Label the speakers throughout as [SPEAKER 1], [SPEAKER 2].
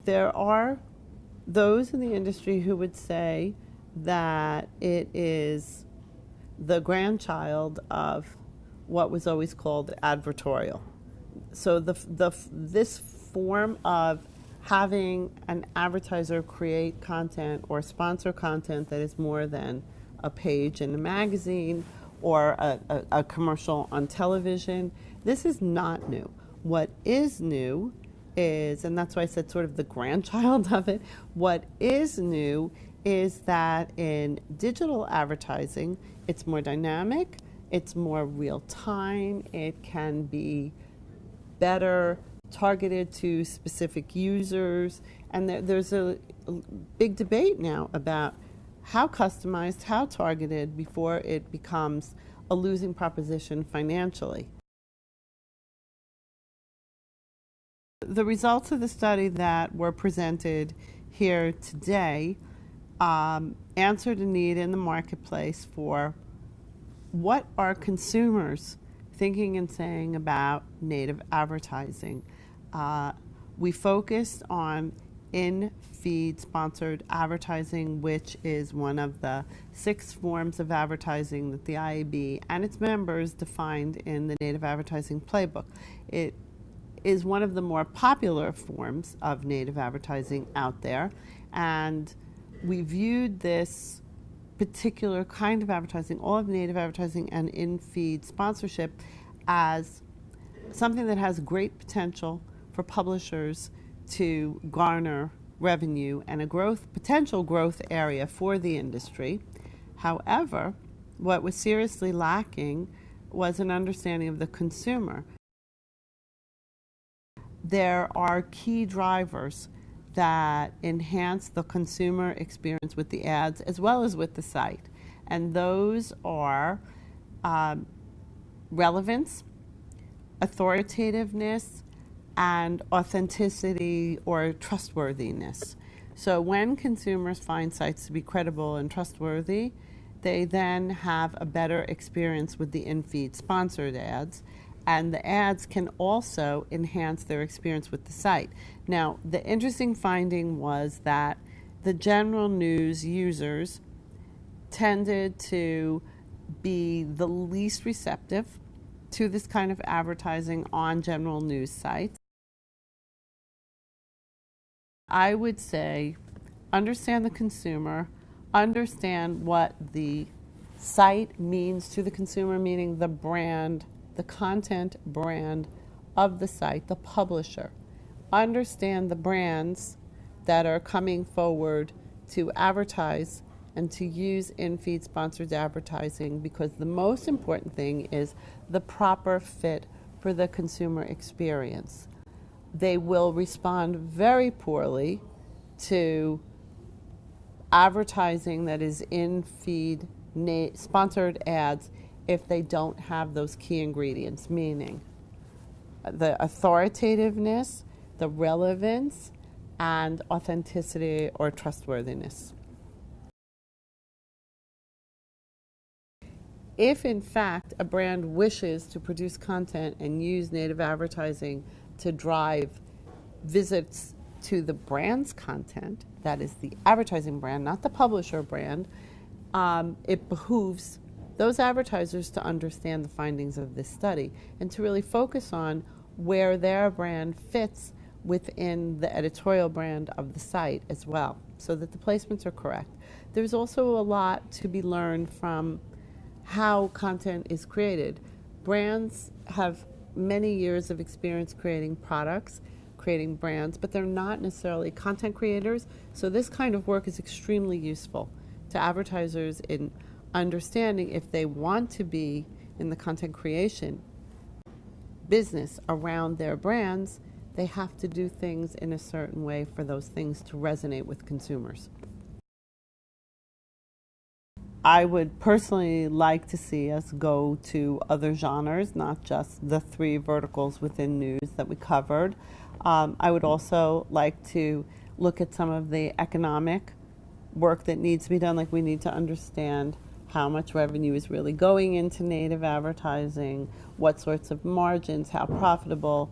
[SPEAKER 1] there are those in the industry who would say that it is the grandchild of what was always called advertorial. So this form of having an advertiser create content or sponsor content that is more than a page in a magazine or a commercial on television, this is not new. What is new is, and that's why I said sort of the grandchild of it, what is new is that in digital advertising, it's more dynamic, it's more real time, it can be better targeted to specific users, and there's a big debate now about how customized, how targeted before it becomes a losing proposition financially. The results of the study that were presented here today answered a need in the marketplace for what are consumers thinking and saying about native advertising. We focused on in-feed sponsored advertising, which is one of the 6 forms of advertising that the IAB and its members defined in the Native Advertising Playbook. It is one of the more popular forms of native advertising out there, and we viewed this particular kind of advertising, all of native advertising and in-feed sponsorship, as something that has great potential for publishers to garner revenue and a potential growth area for the industry. However, what was seriously lacking was an understanding of the consumer. There are key drivers that enhance the consumer experience with the ads as well as with the site, and those are relevance, authoritativeness, and authenticity or trustworthiness. So when consumers find sites to be credible and trustworthy, they then have a better experience with the in-feed sponsored ads, and the ads can also enhance their experience with the site. Now, the interesting finding was that the general news users tended to be the least receptive to this kind of advertising on general news sites. I would say understand the consumer, understand what the site means to the consumer, meaning the brand, the content brand of the site, the publisher. Understand the brands that are coming forward to advertise and to use in-feed sponsored advertising, because the most important thing is the proper fit for the consumer experience. They will respond very poorly to advertising that is in-feed sponsored ads if they don't have those key ingredients, meaning the authoritativeness, the relevance, and authenticity or trustworthiness. If in fact a brand wishes to produce content and use native advertising to drive visits to the brand's content, that is the advertising brand, not the publisher brand, it behooves those advertisers to understand the findings of this study and to really focus on where their brand fits within the editorial brand of the site as well, so that the placements are correct. There's also a lot to be learned from how content is created. Brands have many years of experience creating products, creating brands, but they're not necessarily content creators. So this kind of work is extremely useful to advertisers in understanding if they want to be in the content creation business around their brands, they have to do things in a certain way for those things to resonate with consumers. I would personally like to see us go to other genres, not just the 3 verticals within news that we covered. I would also like to look at some of the economic work that needs to be done, like we need to understand how much revenue is really going into native advertising, what sorts of margins, how profitable,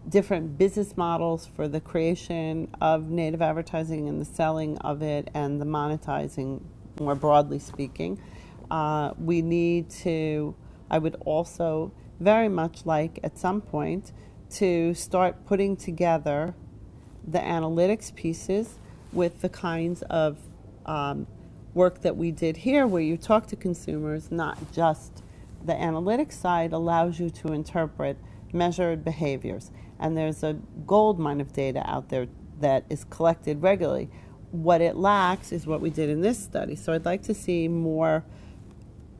[SPEAKER 1] different business models for the creation of native advertising and the selling of it and the monetizing, more broadly speaking. We need to, I would also very much like at some point to start putting together the analytics pieces with the kinds of work that we did here, where you talk to consumers, not just the analytics side allows you to interpret measured behaviors. And there's a gold mine of data out there that is collected regularly. What it lacks is what we did in this study. So I'd like to see more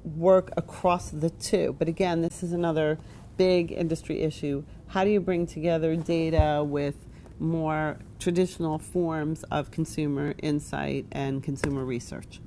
[SPEAKER 1] work across the two. But again, this is another big industry issue. How do you bring together data with more traditional forms of consumer insight and consumer research?